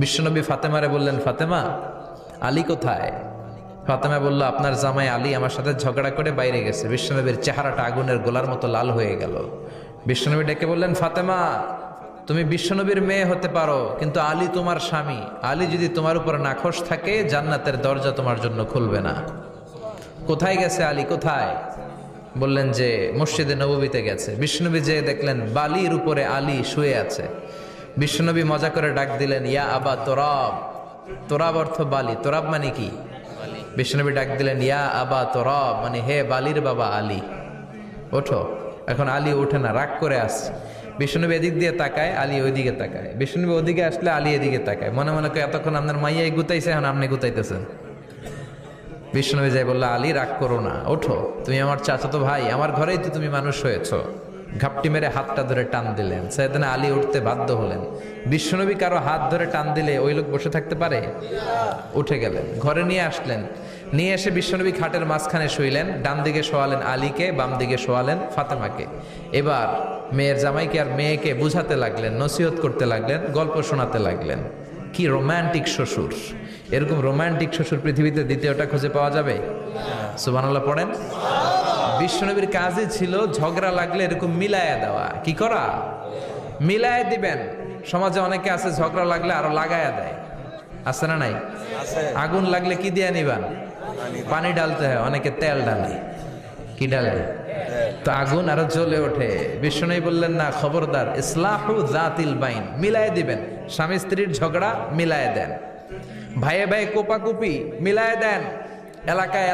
বিশ্বনবী ফাতেমারে বললেন, ফাতেমা, আলী কোথায়? ফাতেমা বলল, আপনার জামাই আলী আমার সাথে ঝগড়া করে বাইরে গেছে। বিশ্বনবীর চেহারাটা আগুনের গোলার মতো লাল হয়ে গেল। বিশ্বনবী ডেকে বললেন, ফাতেমা, তুমি বিশ্বনবীর মেয়ে হতে পারো, কিন্তু আলী তোমার স্বামী। আলী যদি তোমার উপর নাখোশ থাকে, জান্নাতের দরজা তোমার জন্য খুলবে না। কোথায় গেছে আলী, কোথায়? বললেন যে মসজিদে নববীতে গেছে। বিশ্বনবী যেয়ে দেখলেন বালির উপরে আলী শুয়ে আছে। বিশ্বনবী মজা করে ডাক দিলেন, ইয়া আবা তোরাব। তোরাব অর্থ বালি, তোরাব মানে কি? বিশ্বনবী ডাক দিলেন, ইয়া আবা তোরাব, মানে হে বালির বাবা আলী, ওঠো। এখন আলী ওঠে না, রাগ করে আসছে। বিশ্বনবী এদিক দিয়ে তাকায়, আলী ওইদিকে তাকায়। বিশ্বনবী ওদিকে আসলে আলী এদিকে তাকায়। মনে মনে করে এতক্ষণ আপনার মাইয়াই গুতাইছে, এখন আপনি গুতাইতেছেন। বিশ্বনবী যাই বললো, আলী রাগ করো না, ওঠো, তুমি আমার চাচাতো ভাই, আমার ঘরেই তো তুমি মানুষ হয়েছো। ঘাপটি মেরে হাতটা ধরে টান দিলেন। সাইয়েদনা আলী উঠতে বাধ্য হলেন। বিশ্বনবী কারো হাত ধরে টান দিলে ওই লোক বসে থাকতে পারে? উঠে গেলেন, ঘরে নিয়ে আসলেন। নিয়ে এসে বিশ্বনবী খাটের মাঝখানে শুইলেন। ডান দিকে শোয়ালেন আলীকে, বাম দিকে শোয়ালেন ফাতেমাকে। এবার মেয়ের জামাইকে আর মেয়েকে বুঝাতে লাগলেন, নসিহত করতে লাগলেন, গল্প শোনাতে লাগলেন। কি রোমান্টিক শ্বশুর! এরকম রোমান্টিক শ্বশুর পৃথিবীতে দ্বিতীয়টা খুঁজে পাওয়া যাবে? সুবহানাল্লাহ পড়েন। বিশ্বনবীর কাজই ছিল ঝগড়া লাগলে এরকম মিলায়া দেওয়া। কি করা? মিলায়া দিবেন। সমাজে অনেকে আছে ঝগড়া লাগলে আরো লাগায়া দেয়, আছে না নাই? আগুন লাগলে কি দিয়ে নিবান? পানি ডালতে হয়, অনেকে তেল ডালে। কি ডালে? তো আগুন আরো জ্বলে ওঠে। বিশ্বনবী বললেন, না, খবরদার, ইসলাহু যাতিল বাইন, মিলায় দিবেন। স্বামী স্ত্রীর ঝগড়া মিলায় দেন, ভাইয়ে ভাই কোপাকুপি মিলায় দেন, এলাকায়